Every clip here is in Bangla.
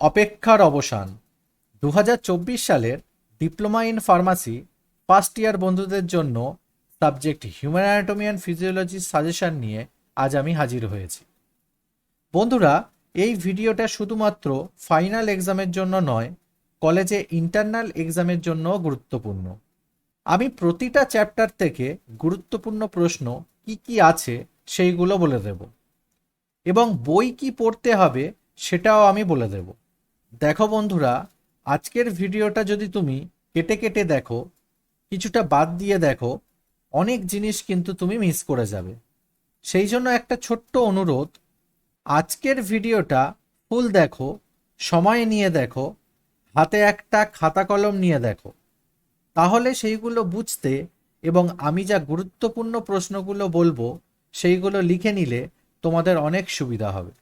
অপেক্ষার অবসান 2024 সালের ডিপ্লোমা ইন ফার্মাসি ফার্স্ট ইয়ার বন্ধুদের জন্য subject human anatomy and physiology suggestion নিয়ে আজ আমি হাজির হয়েছি। বন্ধুরা, এই ভিডিওটা শুধুমাত্র ফাইনাল এক্সামের জন্য নয়, কলেজে ইন্টারনাল এক্সামের জন্য গুরুত্বপূর্ণ। আমি প্রতিটা চ্যাপ্টার থেকে গুরুত্বপূর্ণ প্রশ্ন কি আছে সেইগুলো বলে দেব, এবং বই কি পড়তে হবে সেটাও আমি বলে দেব। দেখো বন্ধুরা, আজকের ভিডিওটা যদি তুমি কেটে কেটে দেখো, কিছুটা বাদ দিয়ে দেখো, অনেক জিনিস কিন্তু তুমি মিস করে যাবে। সেই জন্য একটা ছোট্ট অনুরোধ, আজকের ভিডিওটা ফুল দেখো, সময় নিয়ে দেখো, হাতে একটা খাতা কলম নিয়ে দেখো, তাহলে সেইগুলো বুঝতে এবং আমি যা গুরুত্বপূর্ণ প্রশ্নগুলো বলবো সেইগুলো লিখে নিলে তোমাদের অনেক সুবিধা হবে।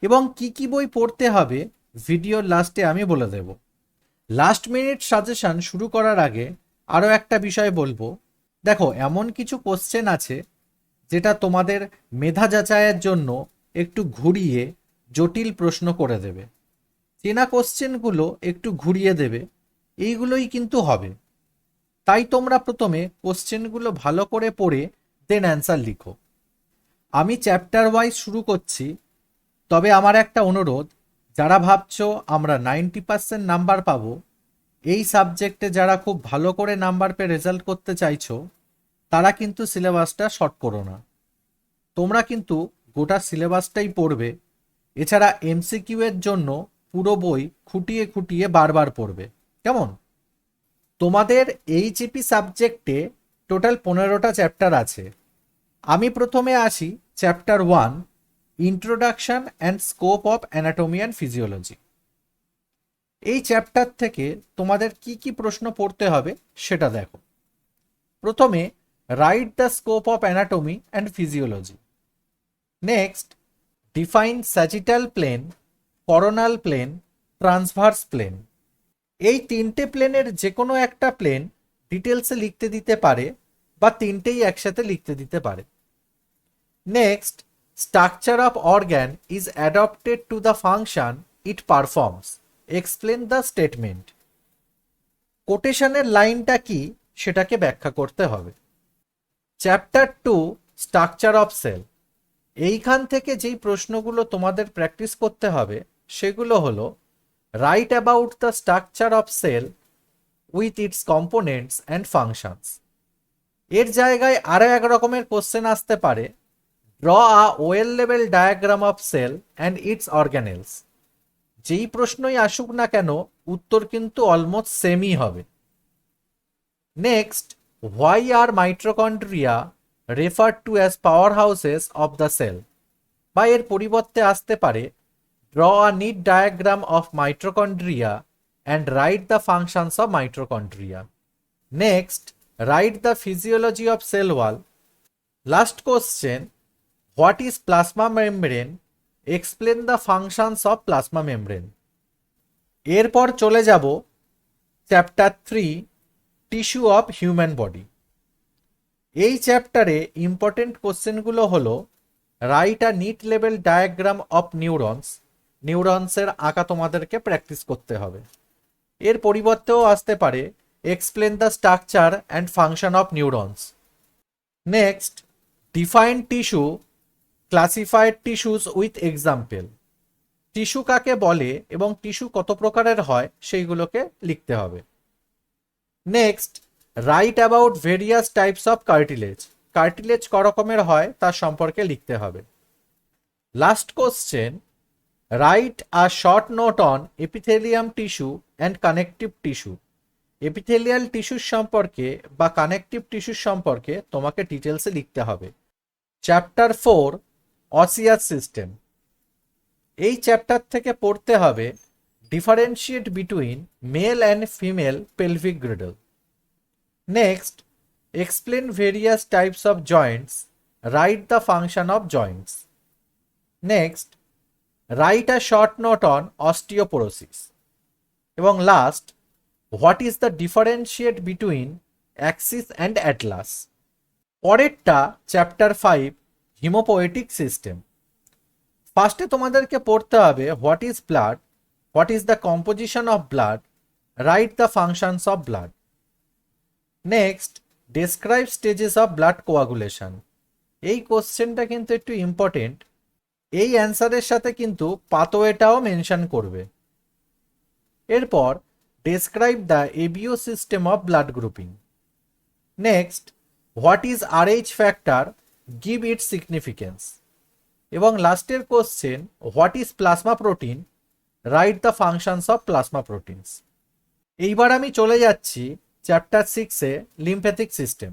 এবং কি বই পড়তে হবে ভিডিওর লাস্টে আমি বলে দেব। লাস্ট মিনিট সাজেশন শুরু করার আগে আরও একটা বিষয় বলবো। দেখো, এমন কিছু কোশ্চেন আছে যেটা তোমাদের মেধা যাচাইয়ের জন্য একটু ঘুরিয়ে জটিল প্রশ্ন করে দেবে, চেনা কোশ্চেনগুলো একটু ঘুরিয়ে দেবে, এইগুলোই কিন্তু হবে। তাই তোমরা প্রথমে কোশ্চেনগুলো ভালো করে পড়ে দেন অ্যান্সার লিখো। আমি চ্যাপ্টার ওয়াইজ শুরু করছি, তবে আমার একটা অনুরোধ, যারা ভাবছো আমরা 90% নাম্বার পাবো, এই সাবজেক্টে যারা খুব ভালো করে নাম্বার পেয়ে রেজাল্ট করতে চাইছো, তারা কিন্তু সিলেবাসটা শর্ট করো না। তোমরা কিন্তু গোটা সিলেবাসটাই পড়বে। এছাড়া এমসিকিউ এর জন্য পুরো বই খুঁটিয়ে খুঁটিয়ে বারবার পড়বে। কেমন? তোমাদের এইচএপি সাবজেক্টে টোটাল 15টা চ্যাপ্টার আছে। আমি প্রথমে আসি chapter 1, introduction and scope of anatomy and physiology. এই চ্যাপ্টার থেকে তোমাদের কি প্রশ্ন পড়তে হবে সেটা দেখো। প্রথমে write the scope of anatomy and physiology. Next, define sagittal plane, coronal plane, transverse plane. এই তিনটে প্লেনের যে কোনো একটা প্লেন ডিটেলসে লিখতে দিতে পারে, বা তিনটেই একসাথে লিখতে দিতে পারে। Next, structure of organ is adapted to the function it performs, explain the statement. কোটেশনের লাইনটা কি সেটাকে ব্যাখ্যা করতে হবে। Chapter 2, structure of cell. এইখান থেকে যেই প্রশ্নগুলো তোমাদের প্র্যাকটিস করতে হবে সেগুলো হলো, write about the structure of cell with its components and functions. এর জায়গায় আরও এক রকমের কোশ্চেন আসতে পারে, ড্র আ ওয়েল লেভেল diagram of cell and its organelles. যেই প্রশ্নই আসুক না কেন, উত্তর কিন্তু অলমোস্ট সেমই হবে। Next, why are mitochondria referred to as powerhouses of the cell, বা এর পরিবর্তে আসতে পারে, draw a neat diagram of mitochondria and write the functions of mitochondria. Next, write the physiology of cell wall. Last question, what is plasma membrane, explain the functions of plasma membrane. এরপর চলে যাব chapter 3, tissue of human body. এই চ্যাপ্টারে ইম্পর্টেন্ট কোশ্চেনগুলো হলো, write a neat level diagram of neurons. নিউরনসের আঁকা তোমাদেরকে প্র্যাকটিস করতে হবে। এর পরিবর্তেও আসতে পারে, explain the structure and function of neurons. Next, define tissue, classified tissues with example. Tissue কাকে বলে এবং টিস্যু কত প্রকারের হয় সেইগুলোকে লিখতে হবে। Next, right about various types of cartilage. Cartilage ক রকমের হয় তার সম্পর্কে লিখতে হবে। Last question, write a short note on epithelium tissue and connective tissue. Epithelial টিস্যুর সম্পর্কে বা কানেকটিভ টিস্যুর সম্পর্কে তোমাকে ডিটেলসে লিখতে হবে। Chapter 4, osseous system. এই চ্যাপ্টার থেকে পড়তে হবে, differentiate between male and female pelvic girdle. Next, explain various types of joints, write the function of joints. Next, write a short note on osteoporosis. এবং last, what is the differentiate between axis and atlas. পরেরটা চ্যাপ্টার 5, হিমোপোয়েটিক সিস্টেম। ফার্স্টে তোমাদেরকে পড়তে হবে, what is blood, what is the composition of blood, write the functions of blood. Next, describe stages of blood coagulation. এই কোশ্চেনটা কিন্তু একটু ইম্পর্টেন্ট, এই অ্যান্সারের সাথে কিন্তু পাথওয়েটাও মেনশন করবে। এরপর describe the ABO system of blood grouping. Next, what is Rh factor, give its significance. এবং লাস্টের question, what is plasma protein, write the functions of plasma proteins. এইবার আমি চলে যাচ্ছি চ্যাপ্টার 6-এ, lymphatic system.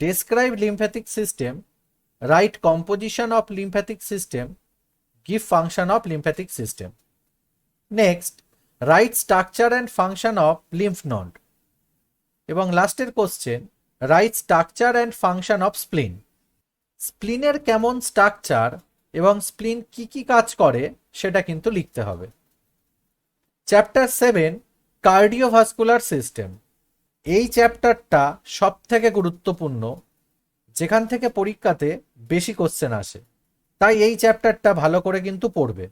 Describe lymphatic system, write composition of lymphatic system, give function of lymphatic system. Next, write structure and function of lymph node. এবং লাস্টের question, write structure and function of স্প্লিন। স্প্লিনের কেমন স্ট্রাকচার এবং স্প্লিন কি কি কাজ করে সেটা কিন্তু লিখতে হবে। Chapter 7, cardiovascular system. এই চ্যাপ্টারটা সব থেকে গুরুত্বপূর্ণ, যেখান থেকে পরীক্ষাতে বেশি কোশ্চেন আসে, তাই এই চ্যাপ্টারটা ভালো করে কিন্তু পড়বে।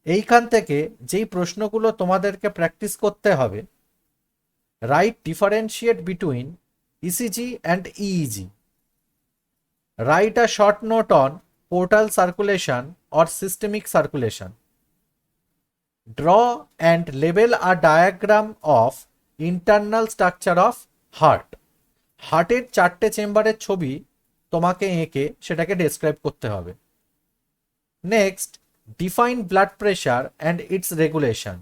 এইখান থেকে যেই প্রশ্নগুলো তোমাদেরকে প্র্যাকটিস করতে হবে, right differentiate between ECG and EEG, right a short note on portal circulation or systemic circulation, draw and label a diagram of internal structure of heart. হার্টের 4টে চেম্বারের ছবি তোমাকে এঁকে সেটাকে ডেসক্রাইব করতে হবে। Next, define blood pressure and it's regulation.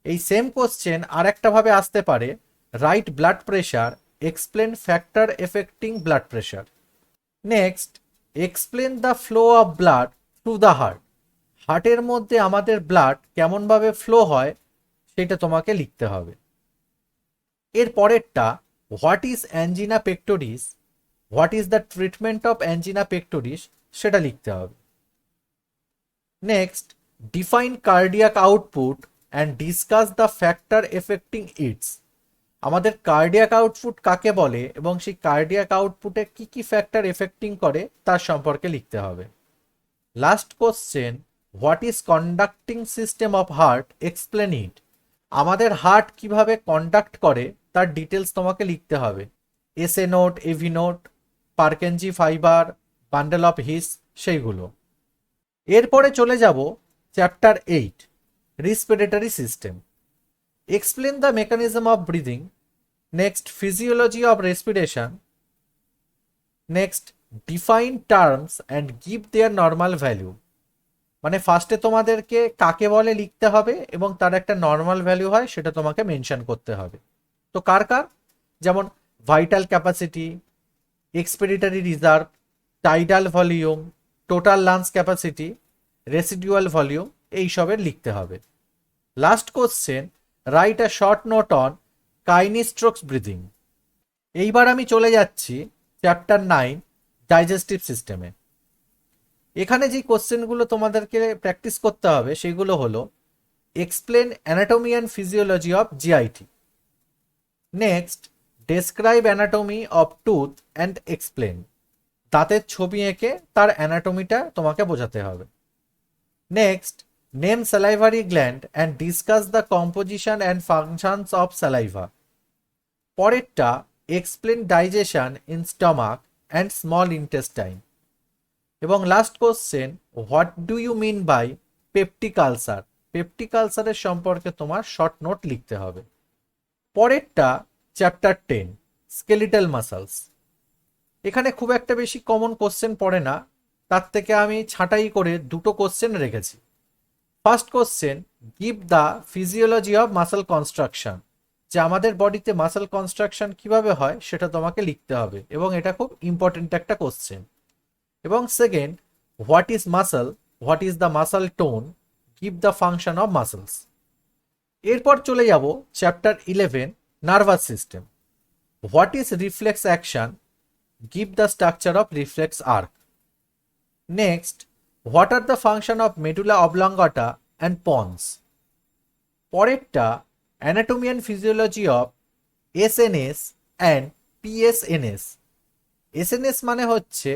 এই সেম কোশ্চেন আর একটা ভাবে আসতে পারে, right blood pressure, explain factor affecting blood pressure. Next, explain the flow of blood through the heart. হার্টের মধ্যে আমাদের ব্লাড কেমনভাবে ফ্লো হয় সেটা তোমাকে লিখতে হবে। এর পরেরটা, what is angina pectoris, what is the treatment of angina pectoris, সেটা লিখতে হবে। Next, define cardiac output and discuss the factor affecting it's. আমাদের কার্ডিয়াক আউটপুট কাকে বলে এবং সেই কার্ডিয়াক আউটপুটে কি কি ফ্যাক্টর এফেক্টিং করে তার সম্পর্কে লিখতে হবে। Last question, what is conducting system of heart, explain it. আমাদের হার্ট কিভাবে কন্ডাক্ট করে তার ডিটেলস তোমাকে লিখতে হবে। SA node, AV node, Purkinje fibre, bundle of His, সেইগুলো। এরপরে চলে যাব chapter 8, respiratory system. Explain the mechanism of breathing. Next, physiology of respiration. Next, define terms and give their normal value. মানে ফার্স্টে তোমাদেরকে কাকে বলে লিখতে হবে এবং তার একটা নর্মাল ভ্যালু হয় সেটা তোমাকে মেনশন করতে হবে। তো কার কার, যেমন vital capacity, expiratory reserve, tidal volume, total lungs capacity, residual volume, এইসবের লিখতে হবে। Last question, write a short note on Cheyne Stokes breathing. এইবার আমি চলে যাচ্ছি চ্যাপ্টার 9, ডাইজেস্টিভ সিস্টেমে। এখানে যে কোশ্চেনগুলো তোমাদেরকে প্র্যাকটিস করতে হবে সেগুলো হলো, explain anatomy and physiology of GIT. Next, describe anatomy of tooth and explain. দাঁতের ছবি এঁকে তার অ্যানাটমিটা তোমাকে বোঝাতে হবে। Next, name salivary gland and discuss the composition and functions of saliva. পরেরটা, explain digestion in stomach and small intestine. এবং last question, what do you mean by peptic ulcer. Peptic আলসারের সম্পর্কে তোমার শর্ট নোট লিখতে হবে। পরেরটা চ্যাপ্টার 10, স্কেলিটাল মাসলস। এখানে খুব একটা বেশি কমন কোশ্চেন পড়ে না, তার থেকে আমি ছাঁটাই করে দুটো কোশ্চেন রেখেছি। First question, give the physiology of muscle construction. যে আমাদের বডিতে মাসল কনস্ট্রাকশন কিভাবে হয় সেটা তোমাকে লিখতে হবে এবং এটা খুব ইম্পর্টেন্ট একটা কোশ্চেন। এবং second, what is muscle, what is the muscle tone, give the function of muscles. এরপর চলে যাব chapter 11, nervous system. What is reflex action, give the structure of reflex arc. Next, what are the function of medulla oblongata and pons. পরেরটা, anatomy and physiology of SNS and PSNS. SNS মানে হচ্ছে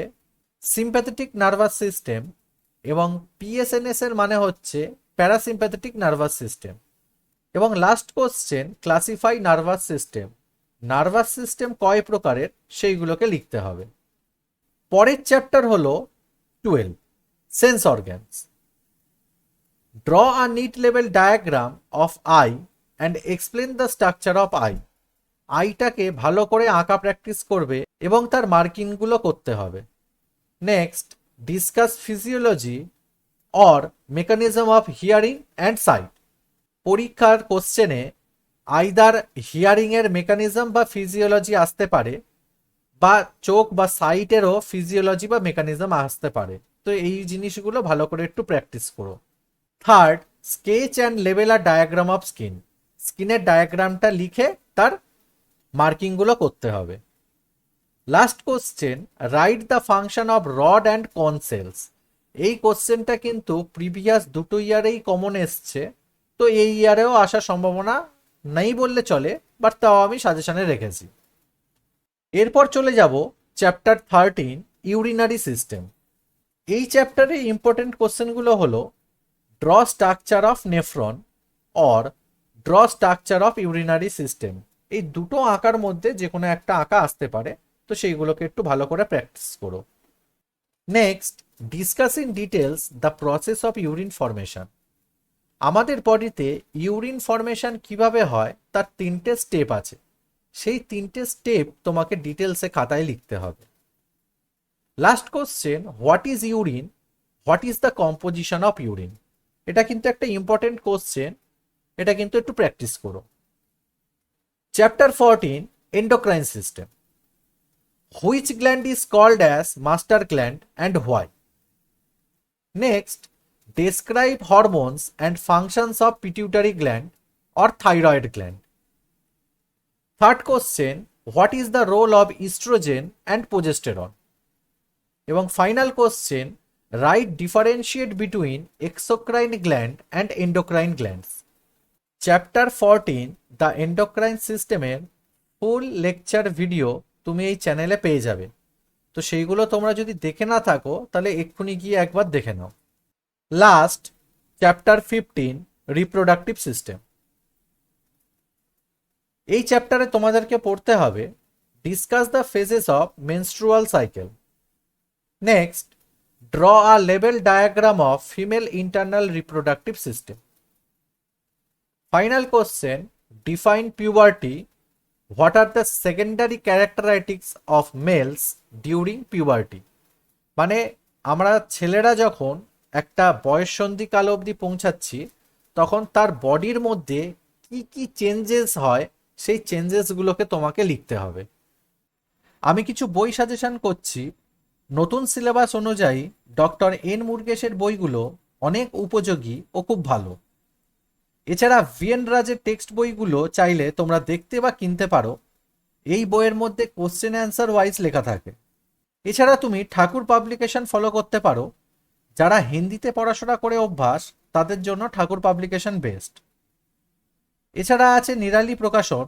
সিম্প্যাথেটিক নার্ভাস সিস্টেম এবং পিএসএনএস এর মানে হচ্ছে প্যারাসিম্প্যাথেটিক নার্ভাস সিস্টেম, এবং last question classify nervous system. Nervous system কয় প্রকারের সেইগুলোকে লিখতে হবে। পরের চ্যাপ্টার হলো 12 sense organs. Draw a neat level diagram of eye and explain the structure of eye. আইটাকে ভালো করে আঁকা প্র্যাকটিস করবে এবং তার মার্কিংগুলো করতে হবে। Next, discuss physiology or mechanism of hearing and sight. পরীক্ষার কোশ্চেনে আইদার হিয়ারিংয়ের মেকানিজম বা ফিজিওলজি আসতে পারে, বা চোখ বা সাইটেরও ফিজিওলজি বা মেকানিজম আসতে পারে। তো এই জিনিসগুলো ভালো করে একটু প্র্যাকটিস করো। থার্ড, স্কেচ অ্যান্ড লেভেল আর ডায়াগ্রাম অফ স্কিন। স্কিনের ডায়াগ্রামটা লিখে তার মার্কিংগুলো করতে হবে। Last question, write the function of rod and cone cells. এই কোশ্চেনটা কিন্তু প্রিভিয়াস দুটো ইয়ারেই কমন এসছে, তো এই ইয়ারেও আসার সম্ভাবনা নেই বললে চলে, বাট তাও আমি সাজেশনে রেখেছি। এরপর চলে যাব চ্যাপ্টার 13 ইউরিনারি সিস্টেম। এই চ্যাপ্টারে ইম্পর্টেন্ট কোশ্চেনগুলো হলো draw structure of nephron or draw structure of urinary system. এই দুটো আঁকার মধ্যে যে কোনো একটা আঁকা আসতে পারে, তো সেইগুলোকে একটু ভালো করে প্র্যাকটিস করো। Next, discuss in details the process of urine formation. আমাদের বডিতে ইউরিন ফর্মেশন কিভাবে হয় তার 3টে স্টেপ আছে, সেই 3টে স্টেপ তোমাকে ডিটেলসে খাতায় লিখতে হবে। Last question, what is urine, what is the composition of urine. এটা কিন্তু একটা ইম্পর্টেন্ট কোশ্চেন, এটা কিন্তু একটু প্র্যাকটিস করো। Chapter 14 endocrine system. Which gland is called as master gland and why. Next, describe hormones and functions of pituitary gland or thyroid gland. Third question, what is the role of estrogen and progesterone? এবং final question, right differentiate between exocrine gland and endocrine glands. Chapter 14 the endocrine সিস্টেমের ফুল লেকচার ভিডিও তুমি এই চ্যানেলে পেয়ে যাবে, তো সেইগুলো তোমরা যদি দেখে না থাকো তাহলে এক্ষুনি গিয়ে একবার দেখে নাও। Last, chapter 15 reproductive system. এই চ্যাপ্টারে তোমাদেরকে পড়তে হবে discuss the phases of menstrual cycle. Next, draw a level diagram of female internal reproductive system. Final question, define puberty, what are the secondary characteristics of males during puberty. মানে আমরা ছেলেরা যখন একটা বয়ঃসন্ধিকাল অবধি পৌঁছাচ্ছি, তখন তার বডির মধ্যে কি কি চেঞ্জেস হয় সেই চেঞ্জেসগুলোকে তোমাকে লিখতে হবে। আমি কিছু বই সাজেশন করছি। নতুন সিলেবাস অনুযায়ী ডক্টর এন মুরগেশের বইগুলো অনেক উপযোগী ও খুব ভালো। এছাড়া ভিএন রাজের টেক্সট বইগুলো চাইলে তোমরা দেখতে বা কিনতে পারো। এই বইয়ের মধ্যে কোশ্চেন অ্যান্সার ওয়াইজ লেখা থাকে। এছাড়া তুমি ঠাকুর পাবলিকেশন ফলো করতে পারো। যারা হিন্দিতে পড়াশোনা করে অভ্যাস তাদের জন্য ঠাকুর পাবলিকেশন বেস্ট। এছাড়া আছে নিরালি প্রকাশন,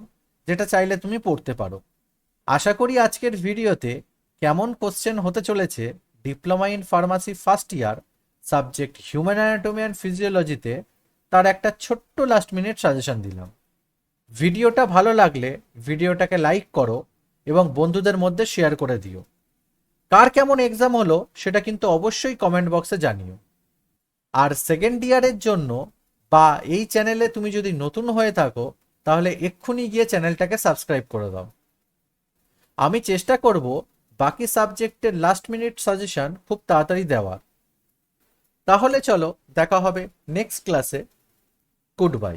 যেটা চাইলে তুমি পড়তে পারো। আশা করি আজকের ভিডিওতে কেমন কোশ্চেন হতে চলেছে diploma in pharmacy first year subject human anatomy and ফিজিওলজিতে তার একটা ছোট্ট লাস্ট মিনিট সাজেশন দিলাম। ভিডিওটা ভালো লাগলে ভিডিওটাকে লাইক করো এবং বন্ধুদের মধ্যে শেয়ার করে দিও। কার কেমন এক্সাম হলো সেটা কিন্তু অবশ্যই কমেন্ট বক্সে জানিও। আর সেকেন্ড ইয়ারের জন্য বা এই চ্যানেলে তুমি যদি নতুন হয়ে থাকো তাহলে এক্ষুনি গিয়ে চ্যানেলটাকে সাবস্ক্রাইব করে দাও। আমি চেষ্টা করব বাকি সাবজেক্টের লাস্ট মিনিট সাজেশন খুব তাড়াতাড়ি দেওয়ার। তাহলে চলো দেখা হবে নেক্সট ক্লাসে। Good bye.